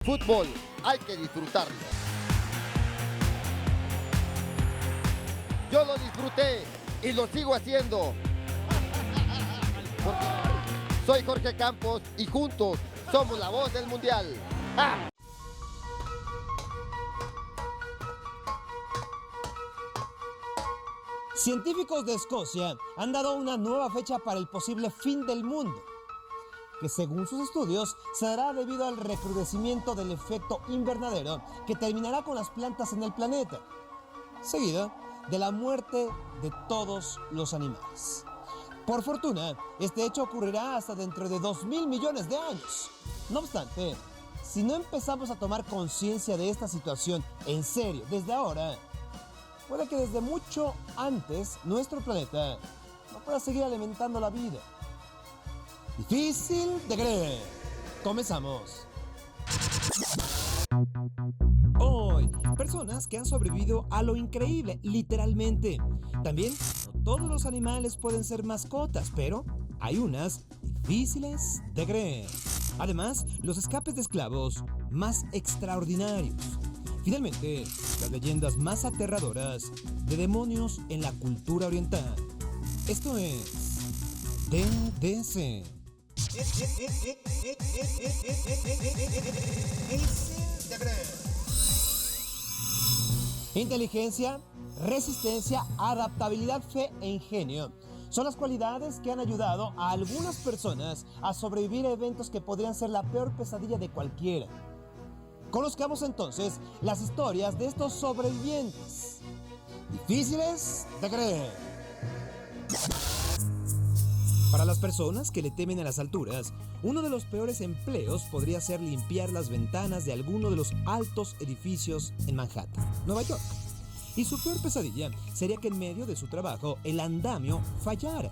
fútbol hay que disfrutarlo. Yo lo disfruté y lo sigo haciendo. Porque soy Jorge Campos y juntos somos la voz del mundial. ¡Ah! Científicos de Escocia han dado una nueva fecha para el posible fin del mundo, que según sus estudios se dará debido al recrudecimiento del efecto invernadero que terminará con las plantas en el planeta, seguido de la muerte de todos los animales. Por fortuna, este hecho ocurrirá hasta dentro de 2.000 millones de años. No obstante, si no empezamos a tomar conciencia de esta situación en serio desde ahora, puede que desde mucho antes nuestro planeta no pueda seguir alimentando la vida. Difícil de creer. Comenzamos. Hoy, personas que han sobrevivido a lo increíble, literalmente. También, no todos los animales pueden ser mascotas, pero hay unas difíciles de creer. Además, los escapes de esclavos más extraordinarios. Finalmente, las leyendas más aterradoras de demonios en la cultura oriental. Esto es DDC. Inteligencia, resistencia, adaptabilidad, fe e ingenio son las cualidades que han ayudado a algunas personas a sobrevivir a eventos que podrían ser la peor pesadilla de cualquiera. Conozcamos entonces las historias de estos sobrevivientes. Difíciles de creer. Para las personas que le temen a las alturas, uno de los peores empleos podría ser limpiar las ventanas de alguno de los altos edificios en Manhattan, Nueva York. Y su peor pesadilla sería que en medio de su trabajo el andamio fallara.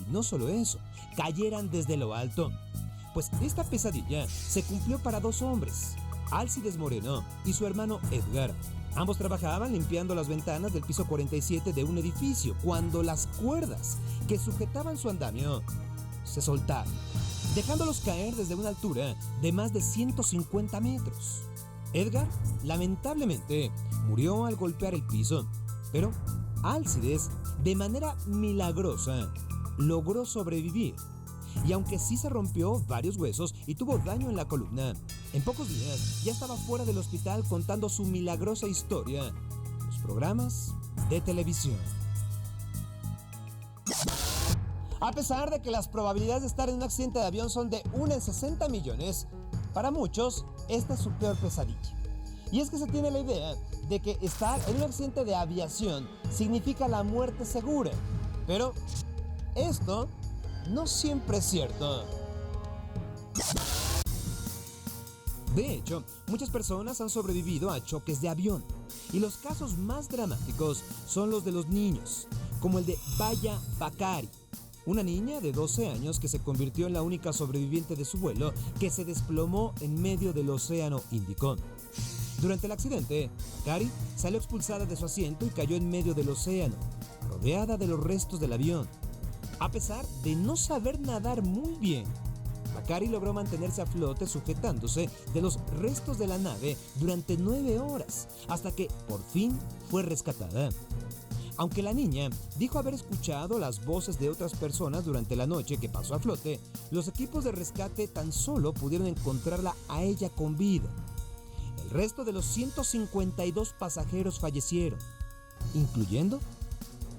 Y no solo eso, cayeran desde lo alto. Pues esta pesadilla se cumplió para dos hombres, Alcides Moreno y su hermano Edgar. Ambos trabajaban limpiando las ventanas del piso 47 de un edificio cuando las cuerdas que sujetaban su andamio se soltaron, dejándolos caer desde una altura de más de 150 metros. Edgar, lamentablemente, murió al golpear el piso, pero Alcides, de manera milagrosa, logró sobrevivir. Y aunque sí se rompió varios huesos y tuvo daño en la columna, en pocos días ya estaba fuera del hospital contando su milagrosa historia en los programas de televisión. A pesar de que las probabilidades de estar en un accidente de avión son de 1 en 60 millones, para muchos esta es su peor pesadilla. Y es que se tiene la idea de que estar en un accidente de aviación significa la muerte segura, pero esto no siempre es cierto. De hecho, muchas personas han sobrevivido a choques de avión, y los casos más dramáticos son los de los niños, como el de Baya Bakari, una niña de 12 años que se convirtió en la única sobreviviente de su vuelo que se desplomó en medio del Océano Índico. Durante el accidente, Bakari salió expulsada de su asiento y cayó en medio del océano, rodeada de los restos del avión. A pesar de no saber nadar muy bien, Bakari logró mantenerse a flote sujetándose de los restos de la nave durante 9 horas, hasta que por fin fue rescatada. Aunque la niña dijo haber escuchado las voces de otras personas durante la noche que pasó a flote, los equipos de rescate tan solo pudieron encontrarla a ella con vida. El resto de los 152 pasajeros fallecieron, incluyendo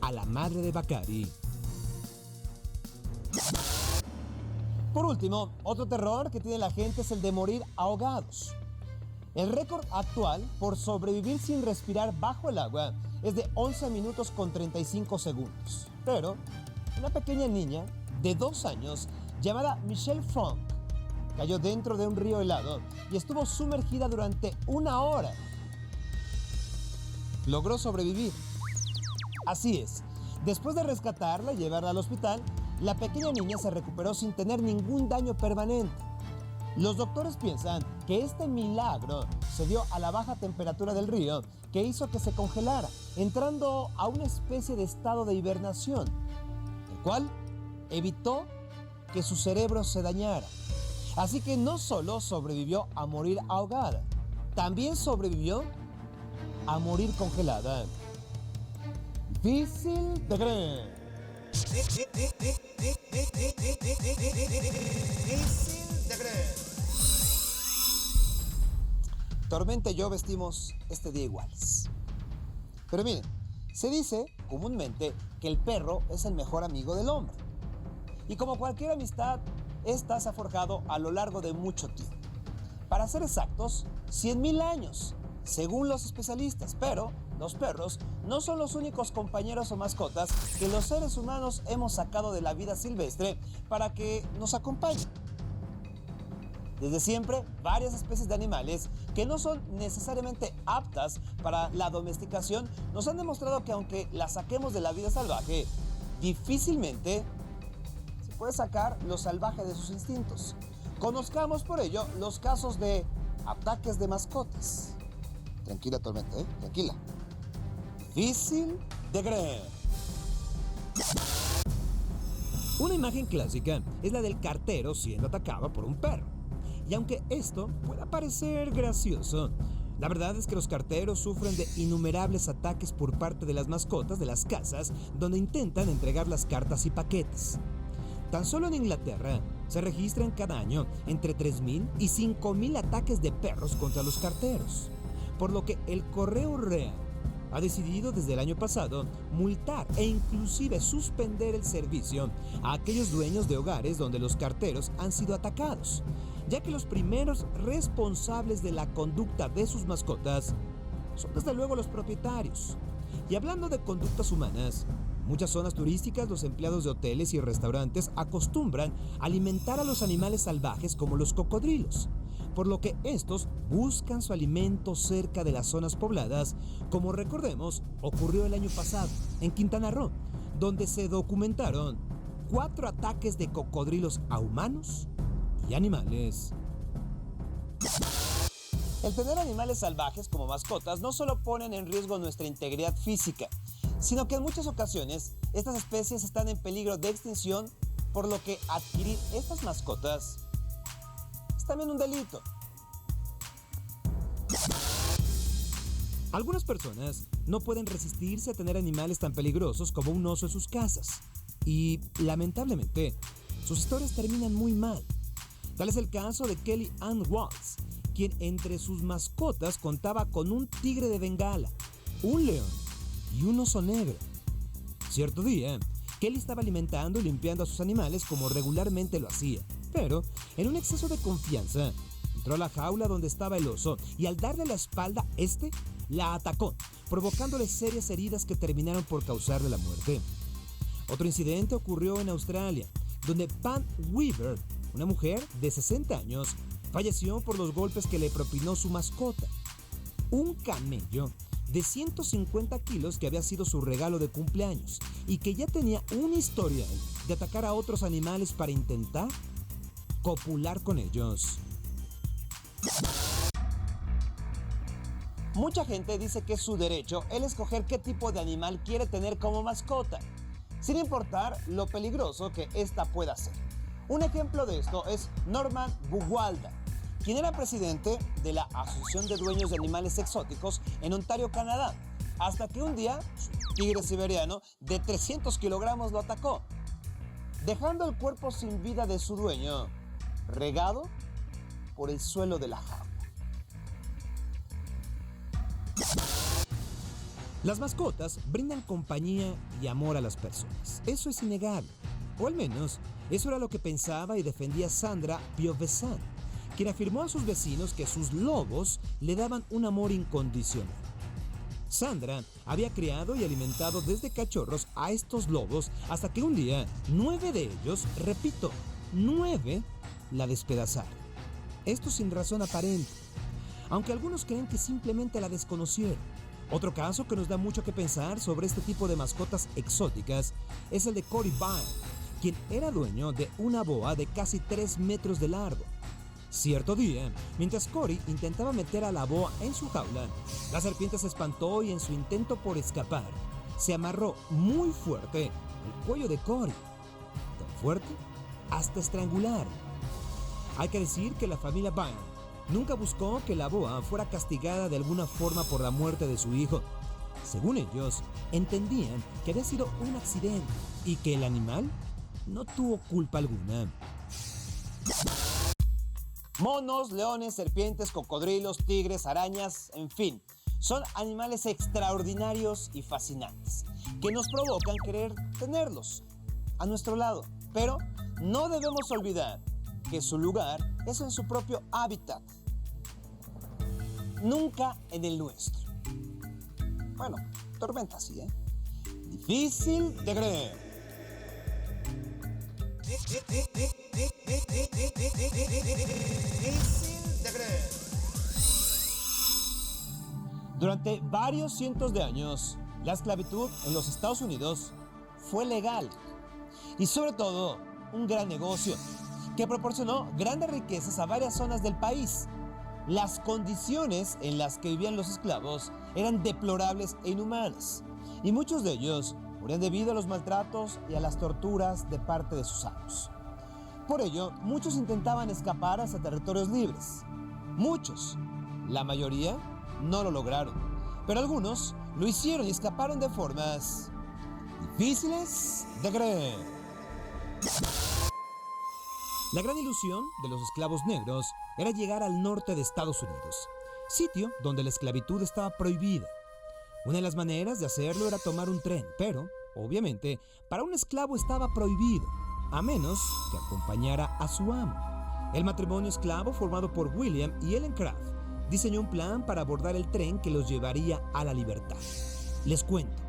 a la madre de Bakari. Por último, otro terror que tiene la gente es el de morir ahogados. El récord actual por sobrevivir sin respirar bajo el agua es de 11 minutos con 35 segundos. Pero una pequeña niña de 2 años llamada Michelle Funk cayó dentro de un río helado y estuvo sumergida durante 1 hora. Logró sobrevivir. Así es, después de rescatarla y llevarla al hospital, la pequeña niña se recuperó sin tener ningún daño permanente. Los doctores piensan que este milagro se dio a la baja temperatura del río que hizo que se congelara, entrando a una especie de estado de hibernación, el cual evitó que su cerebro se dañara. Así que no solo sobrevivió a morir ahogada, también sobrevivió a morir congelada. Difícil de creer. Difícil de creer. Tormenta y yo vestimos este día iguales. Pero miren, se dice comúnmente que el perro es el mejor amigo del hombre. Y como cualquier amistad, esta se ha forjado a lo largo de mucho tiempo. Para ser exactos, 100,000 años, según los especialistas. Pero los perros no son los únicos compañeros o mascotas que los seres humanos hemos sacado de la vida silvestre para que nos acompañen. Desde siempre, varias especies de animales que no son necesariamente aptas para la domesticación nos han demostrado que aunque las saquemos de la vida salvaje, difícilmente se puede sacar lo salvaje de sus instintos. Conozcamos por ello los casos de ataques de mascotas. Tranquila, Tormenta, tranquila. Difícil de creer. Una imagen clásica es la del cartero siendo atacado por un perro. Y aunque esto pueda parecer gracioso, la verdad es que los carteros sufren de innumerables ataques por parte de las mascotas de las casas donde intentan entregar las cartas y paquetes. Tan solo en Inglaterra se registran cada año entre 3,000 y 5,000 ataques de perros contra los carteros, por lo que el Correo Real ha decidido desde el año pasado multar e inclusive suspender el servicio a aquellos dueños de hogares donde los carteros han sido atacados, ya que los primeros responsables de la conducta de sus mascotas son desde luego los propietarios. Y hablando de conductas humanas, muchas zonas turísticas, los empleados de hoteles y restaurantes acostumbran alimentar a los animales salvajes como los cocodrilos, por lo que estos buscan su alimento cerca de las zonas pobladas, como recordemos ocurrió el año pasado en Quintana Roo, donde se documentaron 4 ataques de cocodrilos a humanos y animales. El tener animales salvajes como mascotas no solo ponen en riesgo nuestra integridad física, sino que en muchas ocasiones estas especies están en peligro de extinción, por lo que adquirir estas mascotas es también un delito. Algunas personas no pueden resistirse a tener animales tan peligrosos como un oso en sus casas y, lamentablemente, sus historias terminan muy mal. Tal es el caso de Kelly Ann Waltz, quien entre sus mascotas contaba con un tigre de Bengala, un león y un oso negro. Cierto día, Kelly estaba alimentando y limpiando a sus animales como regularmente lo hacía, pero en un exceso de confianza entró a la jaula donde estaba el oso y al darle la espalda, la atacó, provocándole serias heridas que terminaron por causarle la muerte. Otro incidente ocurrió en Australia, donde Pam Weaver, una mujer de 60 años, falleció por los golpes que le propinó su mascota, un camello de 150 kilos que había sido su regalo de cumpleaños y que ya tenía un historial de atacar a otros animales para intentar copular con ellos. Mucha gente dice que es su derecho el escoger qué tipo de animal quiere tener como mascota, sin importar lo peligroso que ésta pueda ser. Un ejemplo de esto es Norman Buwalda, quien era presidente de la Asociación de Dueños de Animales Exóticos en Ontario, Canadá, hasta que un día su tigre siberiano de 300 kilogramos lo atacó, dejando el cuerpo sin vida de su dueño regado por el suelo de la jaula. Las mascotas brindan compañía y amor a las personas, eso es innegable, o al menos eso era lo que pensaba y defendía Sandra Piovesan, quien afirmó a sus vecinos que sus lobos le daban un amor incondicional. Sandra había criado y alimentado desde cachorros a estos lobos hasta que un día 9 de ellos, repito, 9, la despedazaron. Esto sin razón aparente, aunque algunos creen que simplemente la desconocieron. Otro caso que nos da mucho que pensar sobre este tipo de mascotas exóticas es el de Cory Byrne, quien era dueño de una boa de casi 3 metros de largo. Cierto día, mientras Cory intentaba meter a la boa en su jaula, la serpiente se espantó y en su intento por escapar, se amarró muy fuerte el cuello de Cory, tan fuerte hasta estrangular. Hay que decir que la familia Bynum nunca buscó que la boa fuera castigada de alguna forma por la muerte de su hijo. Según ellos, entendían que había sido un accidente y que el animal no tuvo culpa alguna. Monos, leones, serpientes, cocodrilos, tigres, arañas, en fin, son animales extraordinarios y fascinantes que nos provocan querer tenerlos a nuestro lado. Pero no debemos olvidar que su lugar es en su propio hábitat, nunca en el nuestro. Bueno, tormenta sí, ¿eh? Difícil de creer. Durante varios cientos de años, la esclavitud en los Estados Unidos fue legal y sobre todo un gran negocio que proporcionó grandes riquezas a varias zonas del país. Las condiciones en las que vivían los esclavos eran deplorables e inhumanas y muchos de ellos morían debido a los maltratos y a las torturas de parte de sus amos. Por ello, muchos intentaban escapar hacia territorios libres. Muchos, la mayoría, no lo lograron, pero algunos lo hicieron y escaparon de formas difíciles de creer. La gran ilusión de los esclavos negros era llegar al norte de Estados Unidos, sitio donde la esclavitud estaba prohibida. Una de las maneras de hacerlo era tomar un tren, pero, obviamente, para un esclavo estaba prohibido, a menos que acompañara a su amo. El matrimonio esclavo formado por William y Ellen Craft diseñó un plan para abordar el tren que los llevaría a la libertad. Les cuento,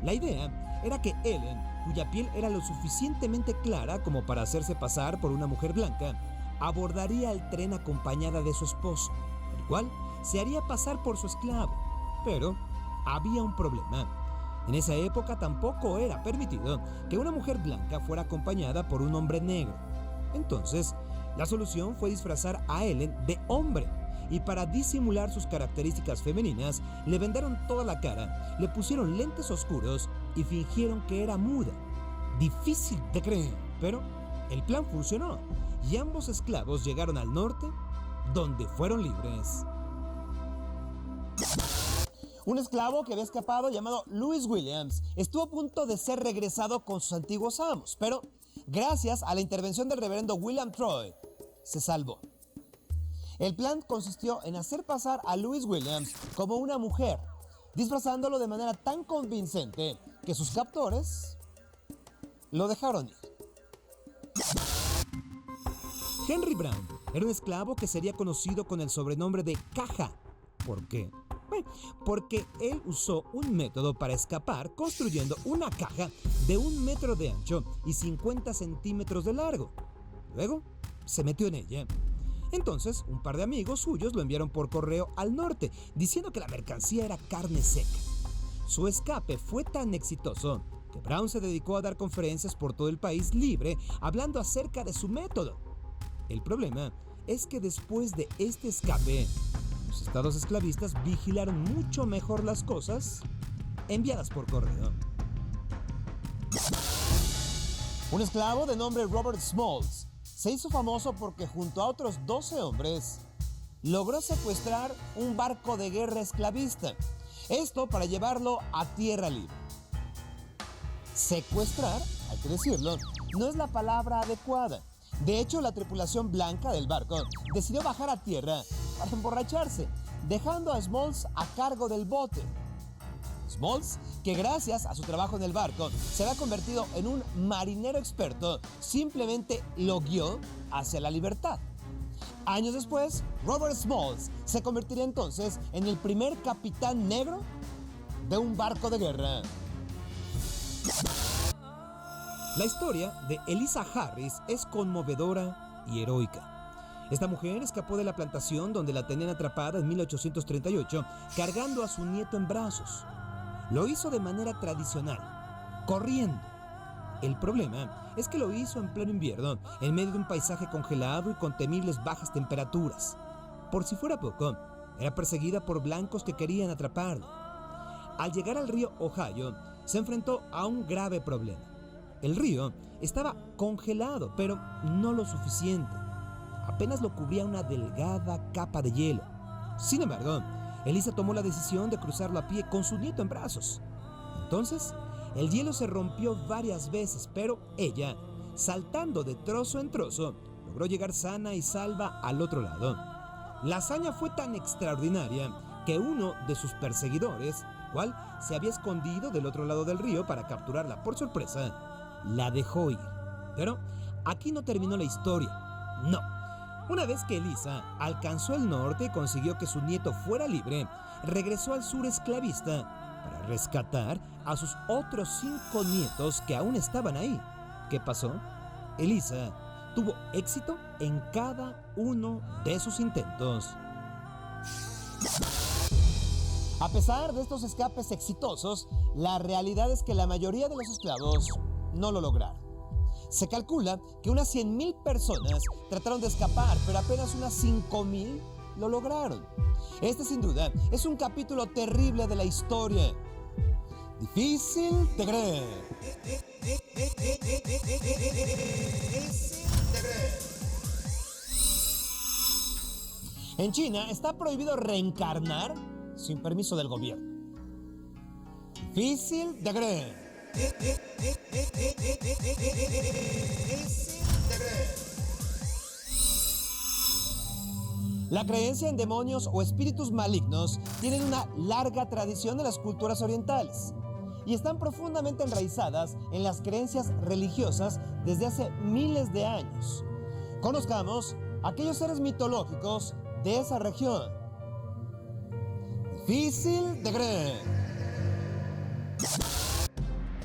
la idea era que Ellen, cuya piel era lo suficientemente clara como para hacerse pasar por una mujer blanca, abordaría el tren acompañada de su esposo, el cual se haría pasar por su esclavo. Pero había un problema. En esa época tampoco era permitido que una mujer blanca fuera acompañada por un hombre negro. Entonces, la solución fue disfrazar a Ellen de hombre y para disimular sus características femeninas, le vendaron toda la cara, le pusieron lentes oscuros y fingieron que era muda. Difícil de creer, pero el plan funcionó y ambos esclavos llegaron al norte, donde fueron libres. Un esclavo que había escapado llamado Louis Williams estuvo a punto de ser regresado con sus antiguos amos, pero gracias a la intervención del reverendo William Troy, se salvó. El plan consistió en hacer pasar a Louis Williams como una mujer, disfrazándolo de manera tan convincente que sus captores lo dejaron ir. Henry Brown era un esclavo que sería conocido con el sobrenombre de Caja. ¿Por qué? Porque él usó un método para escapar construyendo una caja de 1 metro de ancho y 50 centímetros de largo. Luego se metió en ella. Entonces, un par de amigos suyos lo enviaron por correo al norte, diciendo que la mercancía era carne seca. Su escape fue tan exitoso que Brown se dedicó a dar conferencias por todo el país libre, hablando acerca de su método. El problema es que después de este escape, los estados esclavistas vigilaron mucho mejor las cosas enviadas por correo. Un esclavo de nombre Robert Smalls se hizo famoso porque junto a otros 12 hombres logró secuestrar un barco de guerra esclavista. Esto para llevarlo a tierra libre. Secuestrar, hay que decirlo, no es la palabra adecuada. De hecho, la tripulación blanca del barco decidió bajar a tierra para emborracharse, dejando a Smalls a cargo del bote. Smalls, que gracias a su trabajo en el barco se había convertido en un marinero experto, simplemente lo guió hacia la libertad. Años después, Robert Smalls se convertiría entonces en el primer capitán negro de un barco de guerra. La historia de Eliza Harris es conmovedora y heroica. Esta mujer escapó de la plantación donde la tenían atrapada en 1838, cargando a su nieto en brazos. Lo hizo de manera tradicional, corriendo. El problema es que lo hizo en pleno invierno, en medio de un paisaje congelado y con temibles bajas temperaturas. Por si fuera poco, era perseguida por blancos que querían atraparlo. Al llegar al río Ohio, se enfrentó a un grave problema. El río estaba congelado, pero no lo suficiente. A apenas lo cubría una delgada capa de hielo. Sin embargo, Elisa tomó la decisión de cruzarlo a pie con su nieto en brazos. Entonces, el hielo se rompió varias veces, pero ella, saltando de trozo en trozo, logró llegar sana y salva al otro lado. La hazaña fue tan extraordinaria que uno de sus perseguidores, el cual se había escondido del otro lado del río para capturarla por sorpresa, la dejó ir. Pero aquí no terminó la historia. No. Una vez que Elisa alcanzó el norte y consiguió que su nieto fuera libre, regresó al sur esclavista para rescatar a sus otros 5 nietos que aún estaban ahí. ¿Qué pasó? Elisa tuvo éxito en cada uno de sus intentos. A pesar de estos escapes exitosos, la realidad es que la mayoría de los esclavos no lo lograron. Se calcula que unas 100,000 personas trataron de escapar, pero apenas unas 5,000 lo lograron. Este sin duda es un capítulo terrible de la historia. Difícil de creer. En China está prohibido reencarnar sin permiso del gobierno. Difícil de creer. La creencia en demonios o espíritus malignos tienen una larga tradición en las culturas orientales y están profundamente enraizadas en las creencias religiosas desde hace miles de años. Conozcamos aquellos seres mitológicos de esa región. Difícil de creer.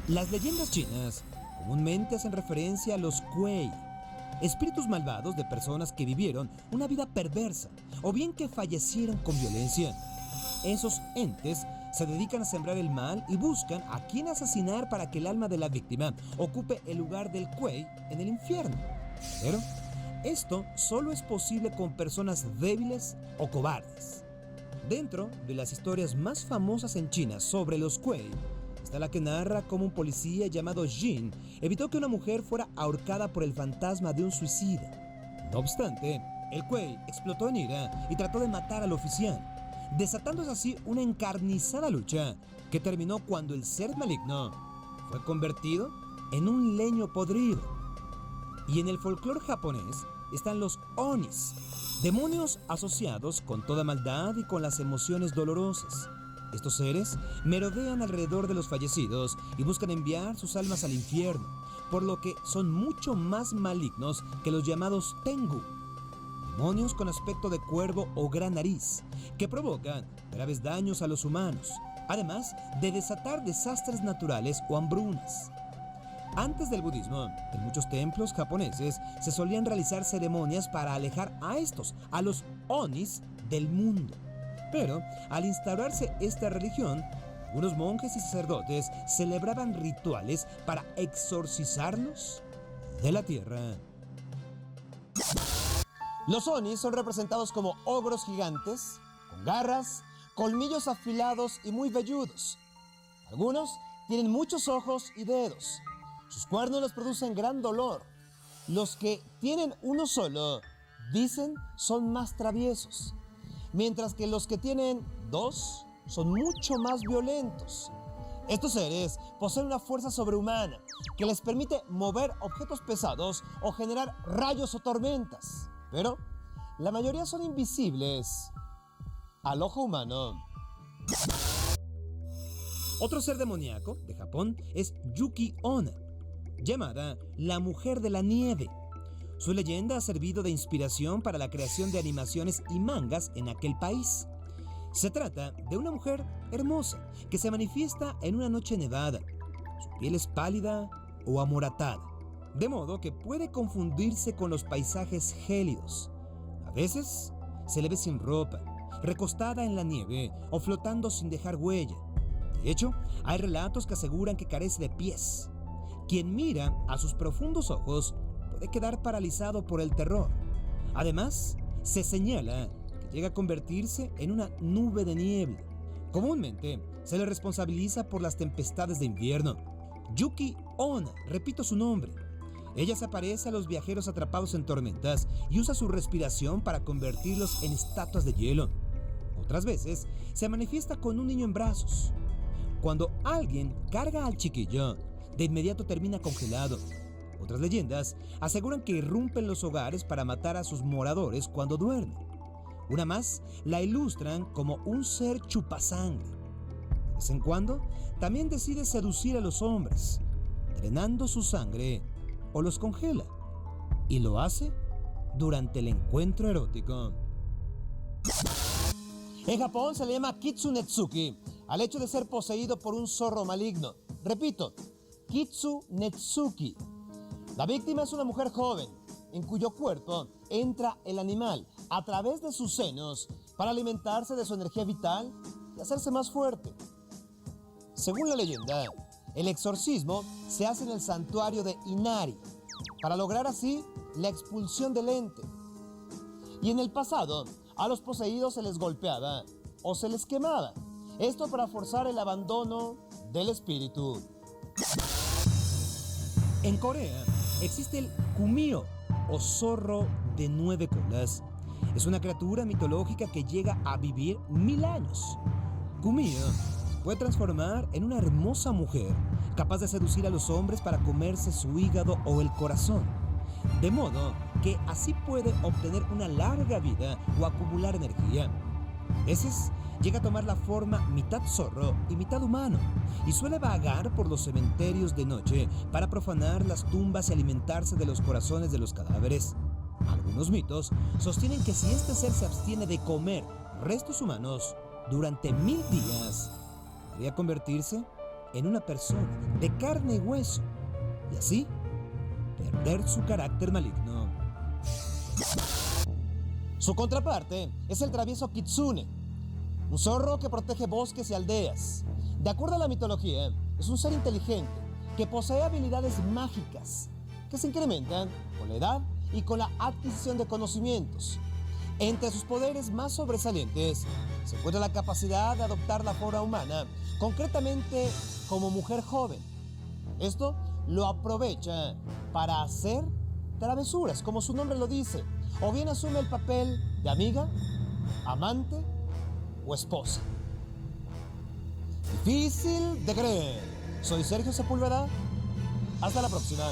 Las leyendas chinas comúnmente hacen referencia a los kuei, espíritus malvados de personas que vivieron una vida perversa o bien que fallecieron con violencia. Esos entes se dedican a sembrar el mal y buscan a quien asesinar para que el alma de la víctima ocupe el lugar del kuei en el infierno. Pero esto solo es posible con personas débiles o cobardes. Dentro de las historias más famosas en China sobre los kuei, está la que narra cómo un policía llamado Jin evitó que una mujer fuera ahorcada por el fantasma de un suicida. No obstante, el kuei explotó en ira y trató de matar al oficial, desatándose así una encarnizada lucha que terminó cuando el ser maligno fue convertido en un leño podrido. Y en el folclore japonés están los onis, demonios asociados con toda maldad y con las emociones dolorosas. Estos seres merodean alrededor de los fallecidos y buscan enviar sus almas al infierno, por lo que son mucho más malignos que los llamados tengu, demonios con aspecto de cuervo o gran nariz, que provocan graves daños a los humanos, además de desatar desastres naturales o hambrunas. Antes del budismo, en muchos templos japoneses se solían realizar ceremonias para alejar a los onis del mundo. Pero al instaurarse esta religión, algunos monjes y sacerdotes celebraban rituales para exorcizarlos de la tierra. Los onis son representados como ogros gigantes, con garras, colmillos afilados y muy velludos. Algunos tienen muchos ojos y dedos. Sus cuernos les producen gran dolor. Los que tienen uno solo, dicen, son más traviesos, mientras que los que tienen 2 son mucho más violentos. Estos seres poseen una fuerza sobrehumana que les permite mover objetos pesados o generar rayos o tormentas, pero la mayoría son invisibles al ojo humano. Otro ser demoníaco de Japón es Yuki Onna, llamada la Mujer de la Nieve. Su leyenda ha servido de inspiración para la creación de animaciones y mangas en aquel país. Se trata de una mujer hermosa que se manifiesta en una noche nevada. Su piel es pálida o amoratada, de modo que puede confundirse con los paisajes gélidos. A veces se le ve sin ropa, recostada en la nieve o flotando sin dejar huella. De hecho, hay relatos que aseguran que carece de pies. Quien mira a sus profundos ojos puede quedar paralizado por el terror. Además, se señala que llega a convertirse en una nube de niebla. Comúnmente se le responsabiliza por las tempestades de invierno. Yuki Onna, repito su nombre, Ella se aparece a los viajeros atrapados en tormentas y usa su respiración para convertirlos en estatuas de hielo. Otras veces se manifiesta con un niño en brazos. Cuando alguien carga al chiquillo, de inmediato termina congelado. Otras leyendas aseguran que irrumpe en los hogares para matar a sus moradores cuando duermen. Una más la ilustran como un ser chupasangre. De vez en cuando también decide seducir a los hombres, drenando su sangre o los congela. Y lo hace durante el encuentro erótico. En Japón se le llama Kitsunetsuki al hecho de ser poseído por un zorro maligno. Repito, Kitsunetsuki. La víctima es una mujer joven, en cuyo cuerpo entra el animal a través de sus senos para alimentarse de su energía vital y hacerse más fuerte. Según la leyenda, el exorcismo se hace en el santuario de Inari, para lograr así la expulsión del ente. Y en el pasado, a los poseídos se les golpeaba o se les quemaba. Esto para forzar el abandono del espíritu. En Corea existe el kumio o zorro de 9 colas. Es una criatura mitológica que llega a vivir 1000 años. Kumio se puede transformar en una hermosa mujer capaz de seducir a los hombres para comerse su hígado o el corazón. De modo que así puede obtener una larga vida o acumular energía. A veces llega a tomar la forma mitad zorro y mitad humano y suele vagar por los cementerios de noche para profanar las tumbas y alimentarse de los corazones de los cadáveres. Algunos mitos sostienen que si este ser se abstiene de comer restos humanos durante 1000 días, podría convertirse en una persona de carne y hueso y así perder su carácter maligno. Su contraparte es el travieso kitsune, un zorro que protege bosques y aldeas. De acuerdo a la mitología, es un ser inteligente que posee habilidades mágicas que se incrementan con la edad y con la adquisición de conocimientos. Entre sus poderes más sobresalientes se encuentra la capacidad de adoptar la forma humana, concretamente como mujer joven. Esto lo aprovecha para hacer travesuras, como su nombre lo dice, o bien asume el papel de amiga, amante o esposa. Difícil de creer. Soy Sergio Sepúlveda. Hasta la próxima.